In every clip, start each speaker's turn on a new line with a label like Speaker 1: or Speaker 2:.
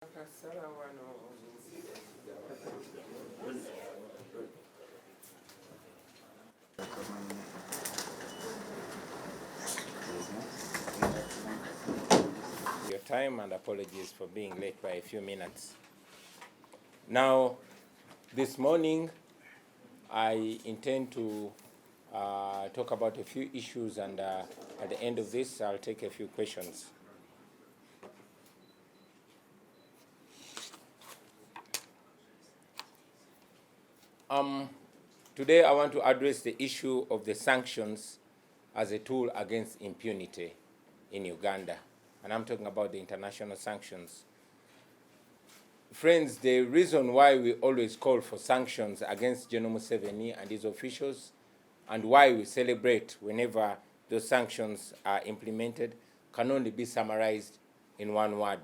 Speaker 1: Your time and apologies for being late by a few minutes. Now, this morning, I intend to talk about a few issues, and at the end of this, I'll take a few questions. Today, I want to address the issue of the sanctions as a tool against impunity in Uganda. And I'm talking about the international sanctions. Friends, the reason why we always call for sanctions against General Museveni and his officials, and why we celebrate whenever those sanctions are implemented, can only be summarized in one word: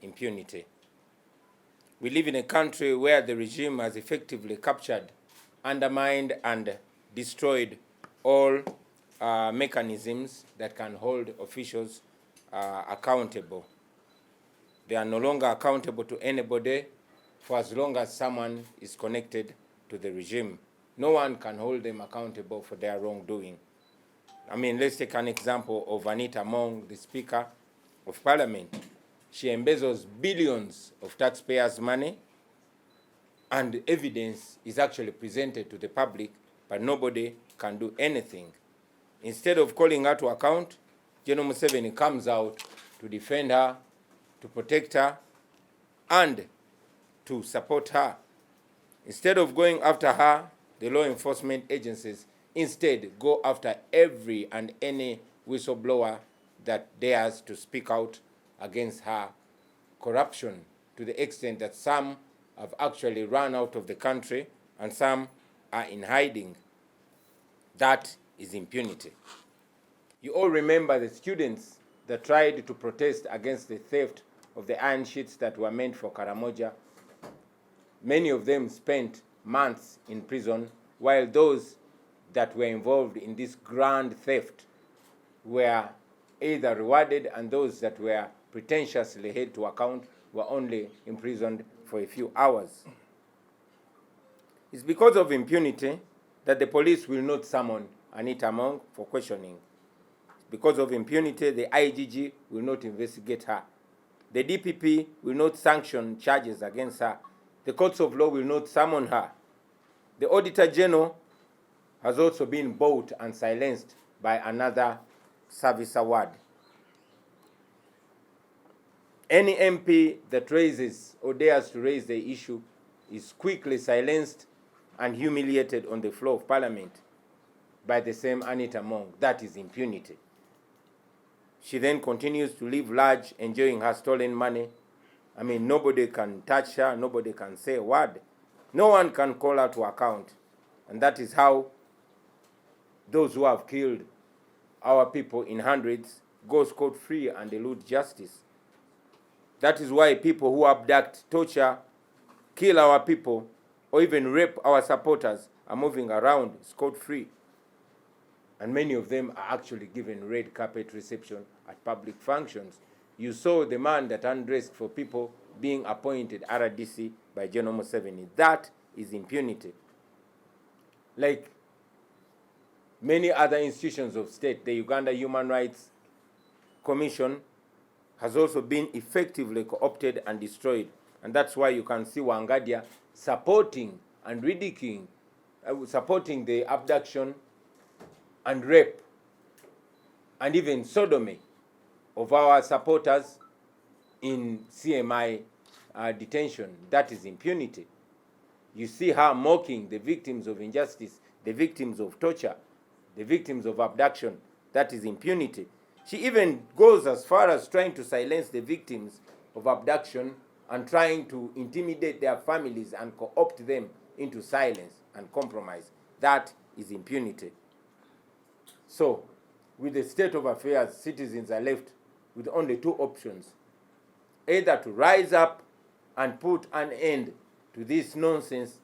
Speaker 1: impunity. We live in a country where the regime has effectively captured, undermined, and destroyed all mechanisms that can hold officials accountable. They are no longer accountable to anybody for as long as someone is connected to the regime. No one can hold them accountable for their wrongdoing. I mean, let's take an example of ANITA, the Speaker of Parliament. She embezzles billions of taxpayers' money, and evidence is actually presented to the public, but nobody can do anything. Instead of calling her to account, General Museveni comes out to defend her, to protect her, and to support her. Instead of going after her, the law enforcement agencies instead go after every and any whistleblower that dares to speak out against her corruption, to the extent that some have actually run out of the country and some are in hiding. That is impunity. You all remember the students that tried to protest against the theft of the iron sheets that were meant for Karamoja. Many of them spent months in prison, while those that were involved in this grand theft were either rewarded, and those that were pretentiously held to account were only imprisoned for a few hours. It's because of impunity that the police will not summon Anita Among for questioning. Because of impunity, the IGG will not investigate her. The DPP will not sanction charges against her. The courts of law will not summon her. The Auditor General has also been bought and silenced by another service award. Any MP that raises or dares to raise the issue is quickly silenced and humiliated on the floor of Parliament by the same Anita Among. That is impunity. She then continues to live large, enjoying her stolen money. I mean, nobody can touch her, nobody can say a word. No one can call her to account. And that is how those who have killed our people in hundreds go scot-free and elude justice. That is why people who abduct, torture, kill our people, or even rape our supporters are moving around scot-free. And many of them are actually given red carpet reception at public functions. You saw the man that undressed for people being appointed RDC by General Museveni. That is impunity. Like many other institutions of state, the Uganda Human Rights Commission has also been effectively co-opted and destroyed. And that's why you can see Wangadia supporting and ridiculing, supporting the abduction and rape and even sodomy of our supporters in CMI detention. That is impunity. You see her mocking the victims of injustice, the victims of torture, the victims of abduction. That is impunity. She even goes as far as trying to silence the victims of abduction and trying to intimidate their families and co-opt them into silence and compromise. That is impunity. So, with the state of affairs, citizens are left with only two options: either to rise up and put an end to this nonsense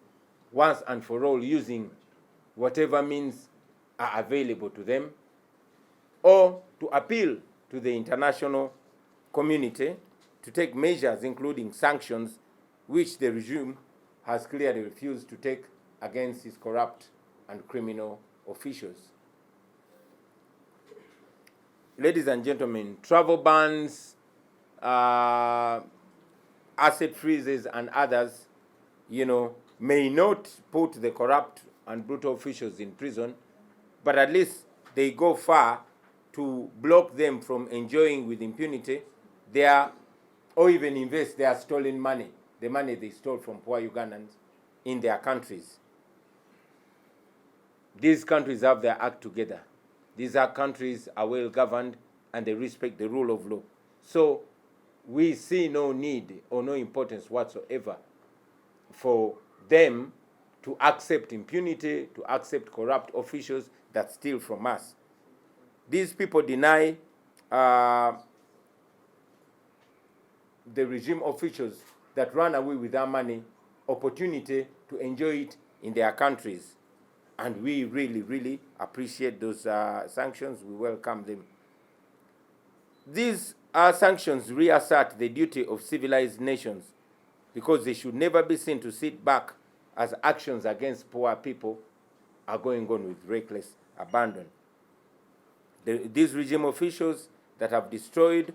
Speaker 1: once and for all, using whatever means are available to them, or to appeal to the international community to take measures including sanctions, which the regime has clearly refused to take against its corrupt and criminal officials. Ladies and gentlemen, travel bans, asset freezes and others, may not put the corrupt and brutal officials in prison, but at least they go far to block them from enjoying with impunity their, or even invest their stolen money, the money they stole from poor Ugandans, in their countries. These countries have their act together. These countries are well governed and they respect the rule of law. So we see no need or no importance whatsoever for them to accept impunity, to accept corrupt officials that steal from us. These people deny the regime officials that run away with our money opportunity to enjoy it in their countries. And we really, really appreciate those sanctions. We welcome them. These sanctions reassert the duty of civilized nations because they should never be seen to sit back as actions against poor people are going on with reckless abandon. These regime officials that have destroyed,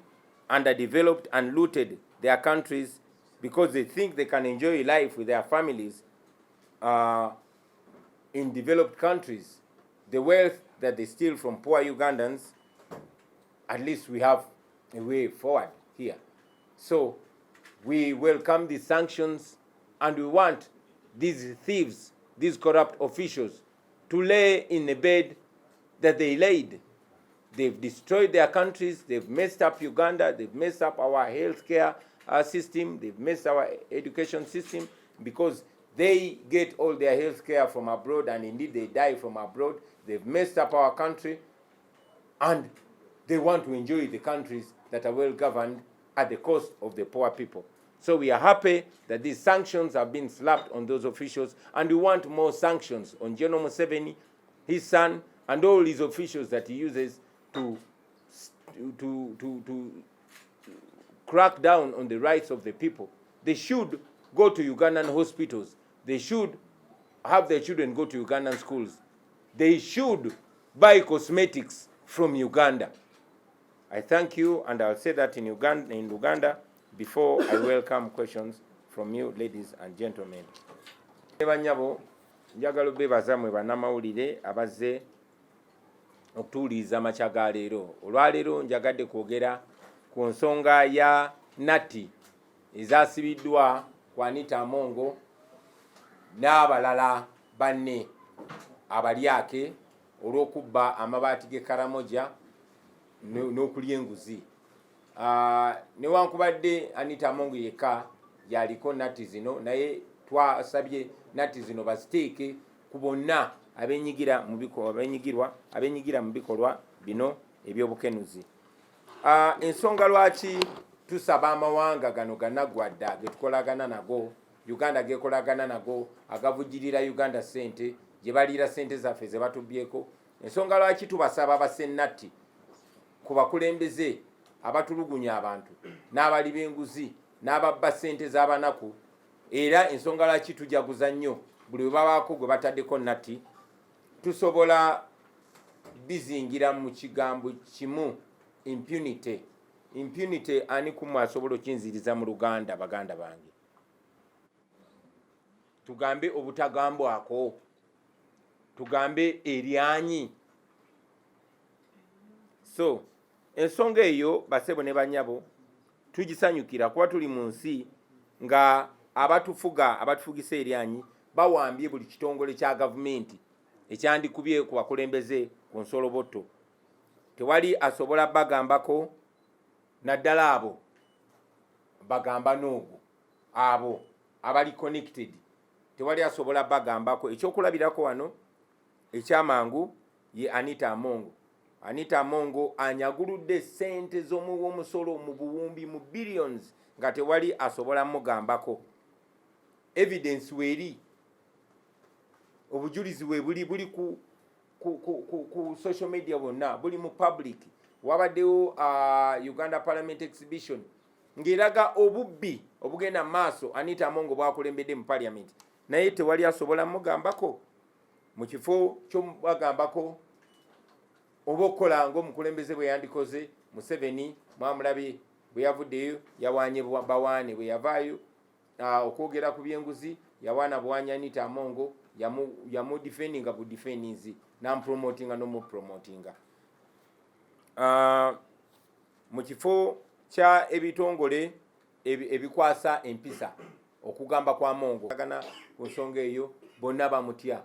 Speaker 1: underdeveloped, and looted their countries because they think they can enjoy life with their families in developed countries, the wealth that they steal from poor Ugandans, at least we have a way forward here. So we welcome these sanctions and we want these thieves, these corrupt officials, to lay in the bed that they laid. They've destroyed their countries, they've messed up Uganda, they've messed up our healthcare system, they've messed our education system because they get all their health care from abroad and indeed they die from abroad. They've messed up our country and they want to enjoy the countries that are well governed at the cost of the poor people. So we are happy that these sanctions have been slapped on those officials and we want more sanctions on General Museveni, his son, and all his officials that he uses to crack down on the rights of the people. They should go to Ugandan hospitals. They should have their children go to Ugandan schools. They should buy cosmetics from Uganda. I thank you, and I'll say that in Uganda before I welcome questions from you, ladies and gentlemen. Banyabo, njagala bebaza mwe bannamawulire abazze okutuuliza amakya ga leero. Olwaleero njagadde kwogera ku nsonga ya natti ezasibiddwa ku Anita Amongo n'abalala banne abalyake olw'okubba amabaati g'e Karamoja n'okulya enguzi. Newankubadde Anita Amongo yekka yaliko natti zino, naye twasabye natti zino baziteeke ku bonna abenyigira mu bikolwa bino eby'obukenuzi. Ensonga lwaki tusaba amawanga gano ganaggwadda getukolagana nago, Uganda gekolagana nago, agavujirira Uganda ssente, gye baliira ssente zaffe ze batubyeko. Ensonga lwaki tubasaba abasennatti ku bakulembeze abatulugunya abantu n'abali b'enguzi n'ababba ssente z'abanaku, era ensonga lwaki tujaguza nnyo buli bwe babaako gwe bataddeko natti, tusobola bizingira mu kigambo kimu, impunity. Impunity ani kumu asobola okinziriza mu Luganda, baganda bange? Tugambe obutagambwako, tugambe eryanyi. So ensonga eyo basebo ne banyabo tugisanyukira kuba tuli mu nsi nga abatufugisa eryanyi bawambye buli kitongole kya gavumenti ekyandikubye ku bakulembeze ku nsoloboto. Tewali asobola bagambako, naddala abo bagamba n'ogwo, abo abali connected tewali asobola bagambako. Ekyokulabirako wano ekyamangu ye Anita Amongo. Anita Amongo anyaguludde ssente z'omusolo mu buwumbi, mu billions, nga tewali asobola mugambako. Evidence weeri, obujulizi we buli ku social media bonna, buli mu public. Wabaddewo Uganda Parliament Exhibition ng'eraga obubbi obugenda mu maaso Anita Amongo bwakulembedde mu parliament, naye tewali asobola mugambako mu kifo ky'omubagambako oba okukola ng'omukulembeze bwe yandikoze. Museveni mwamulabye bwe yavuddeyo yawaanye bawaane, bwe yavaayo okwogera ku byenguzi yawaana buwaanyi Anita Amongo, yamudifendinga budifendinzi nampromotinga nomupromotinga. Mu kifo kya ebitongole ebikwasa empisa okugamba kwa Amongo ku nsonga eyo bonna bamutya.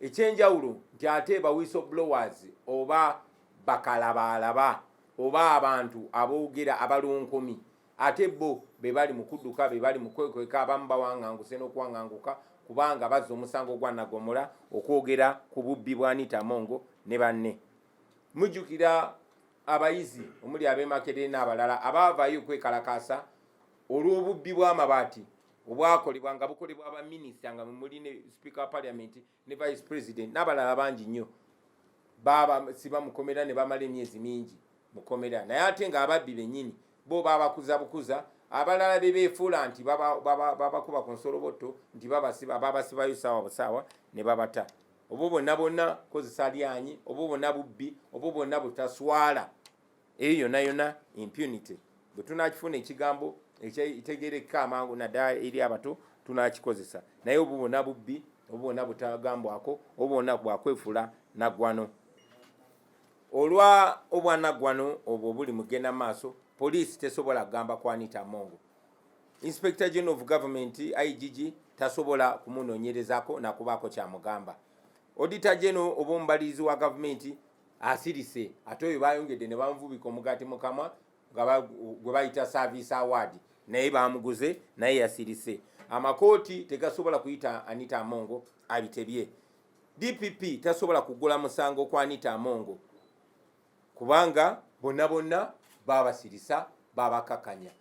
Speaker 1: Ekyenjawulo nti ate ba whistleblowers oba bakalabalaba oba abantu aboogera abalunkomi ate bo be bali mu kudduka, be bali mu kwekweka, abamu bawaŋŋanguse n'okuwaŋŋanguka kubanga bazza omusango gwa Nagomola okwogera ku bubbi bwa Anita Amongo ne banne. Mujjukira abayizi omuli ab'e Makerere n'abalala abaavaayo okwekalakaasa olw'obubbi bw'amabaati obwakolebwa nga bukolebwa abaminisita nga muli ne Speaker wa Parliament ne Vice President n'abalala bangi nnyo. Siba mukomera ne bamala emyezi mingi mukomera, naye ate nga ababbi bennyini bo babakuza bukuza, abalala be beefuula nti babakuba ku nsoloboto nti babasibayo saawa busaawa ne babata. Obwo bonna bonna kozesa lyanyi, obwo bonna bubbi, obwo bonna butaswala. Eyo yonna yonna impunity. Bwe tunakifuna ekigambo ekitegeereka amangu naddala eri abato tunakikozesa, naye obwo bonna bubbi, obwo bonna butagambwako, obwo bonna bwakwefuula naggwano. Olwa obwanaggwano obwo buli mugenda maaso, poliisi tesobola kugamba ku Anita Amongo. Inspector General of Government IGG tasobola kumunoonyerezaako nakubaako kyamugamba. Auditor General oba omubalirizi wa gavumenti asirise, ate oyo bayongedde ne bamuvubika omugaati mu kamwa gwe bayita service award, naye bamuguze naye yasirise. Amakooti tegasobola kuyita Anita Amongo abitebye. DPP tasobola kugula musango kwa Anita Amongo kubanga bonna bonna babasirisa babakakanya.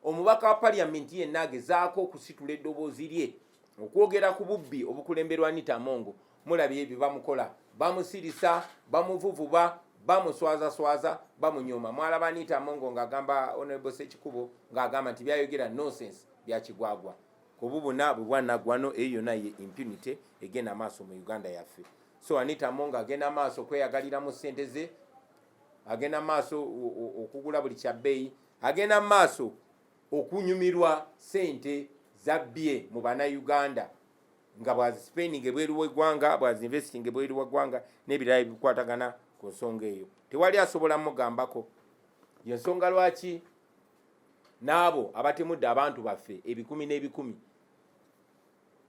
Speaker 1: Omubaka wa Parliament yenna agezaako okusitula eddoboozi lye okwogera ku bubbi obukulemberwa Anita Amongo. Mulabye ebyo bamukola, bamusirisa, bamuvuvuba, bamuswaza bamunyoma. Mwalaba Anita Amongo ng'agamba Honorable Ssekikubo ng'agamba nti byayogera nonsense bya kigwagwa. Ku bubuna bwanaggwano eyo yonna ye impunity egenda maaso mu Uganda yaffe. So Anita Amongo agenda maaso kweyagalira mu ssente ze, agenda maaso okugula buli kyabbeeyi, agenda maaso okunyumirwa ssente zabbye mu bannayuganda nga bwazisipending ebweru w'eggwanga, bwazinvesting ebweru w'eggwanga n'ebirala ebikwatagana ku nsonga eyo. Tewali asobola mugambako. Yensonga lwaki n'abo abatemudde abantu baffe ebikumi n'ebikumi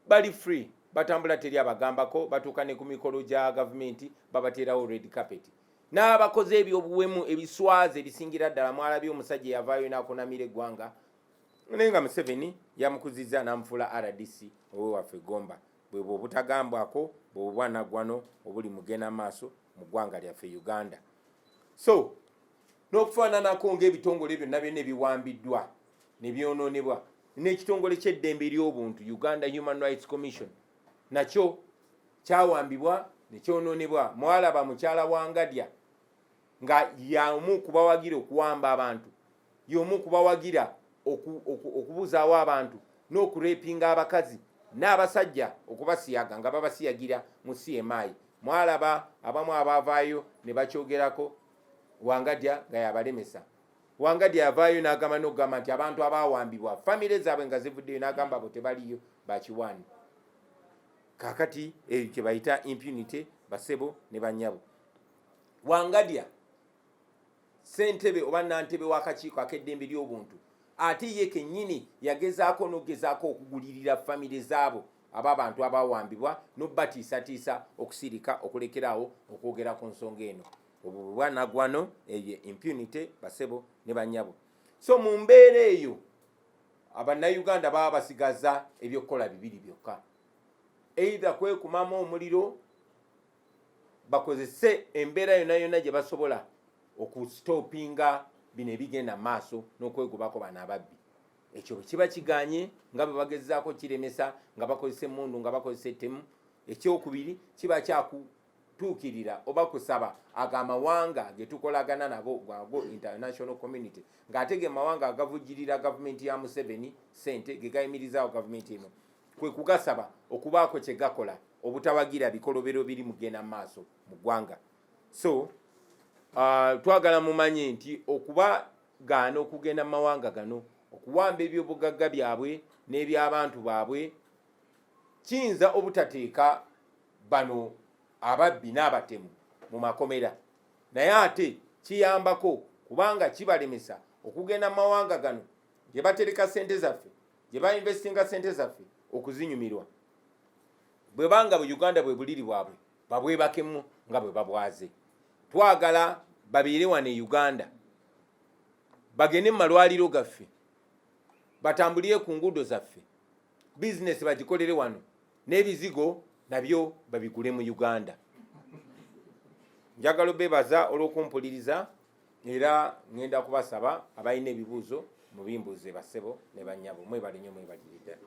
Speaker 1: bali free, batambula teri abagambako, batuuka ne ku mikolo gya gavumenti babateerawo red carpet. N'abakoze ebyobuwemu ebiswaze ebisingira ddala, mwalabye omusajja yavaayo n'akunamira eggwanga naye nga Museveni yamukuzizza n'amufuula RDC owe waffe Gomba. Bwe bwo obutagambwako bwe bwanaggwano obuli mugenda maaso mu ggwanga lyaffe Uganda. So n'okufaananako ng'ebitongole byonna byonna ebiwambiddwa ne byonoonebwa, n'ekitongole ky'eddembe ery'obuntu Uganda Human Rights Commission nakyo kyawambibwa ne kyonoonebwa. Mwalaba mukyala wa Ngadya nga y'omu kubawagira okuwamba abantu, y'omu kubawagira okubuzaawo abantu n'okurepinga abakazi n'abasajja okubasiyaga nga babasiyagira mu CMI. Mwalaba abamu abaavaayo ne bakyogerako, Wangadya nga yabalemesa. Wangadya yavaayo n'agamba n'okugamba nti abantu abaawambibwa famire zaabwe nga zivuddeyo, n'agamba abo tebaliyo bakiwaani. Kaakati ekyo kye bayita impunity, basebo ne bannyabo. Wangadya ssentebe oba nantebe w'akakiiko ak'eddembe ly'obuntu, ate ye kennyini yagezaako n'ogezaako okugulirira famire zaabo ab'abantu abaawambibwa n'obbatiisatiisa okusirika okulekeraawo okwogera ku nsonga eno. Obwo bwanaggwano eyo impunity, basebo ne bannyabo. So mu mbeera eyo abannayuganda baba basigaza ebyokukola bibiri byokka, either kwekumamu omuliro bakozese embeera yonna yonna gye basobola okustopinga bino ebigenda maaso n'okwegobako bano ababbi. Ekyo bwe kiba kiganye nga bwe bagezaako kiremesa nga bakozesa emmundu nga bakozesa ettemu, ekyokubiri kiba kutuukirira oba kusaba agamawanga getukolagana nabo gwago international community ng'ate ge mawanga agavujjirira gavumenti ya Museveni sente gegayimirizaawo gavumenti eno kwe kugasaba okubaako kye gakola obutawagira bikolobero biri mugenda maaso mu ggwanga. So twagala mumanye nti okubagaana okugenda mu mawanga gano okuwamba ebyobugagga byabwe n'eby'abantu baabwe kiyinza obutateeka bano ababbi n'abatemu mu makomera, naye ate kiyambako kubanga kibalemesa okugenda mu mawanga gano gye batereka sente zaffe gye bainvestinga sente zaffe okuzinyumirwa. Bwe banga bwe Uganda bwe buliri bwabwe babwebakemu nga bwe babwaze. Twagala babeere wano e Uganda, bagende mu malwaliro gaffe, batambulire ku nguudo zaffe, bizinesi bagikolere wano, n'ebizigo nabyo babigule mu Uganda. Njagala bebaza olw'okumpuliriza era ngenda kubasaba abalina ebibuuzo mubimbuuze bassebo ne bannyabo. Mwebale nnyo, mwebaliride.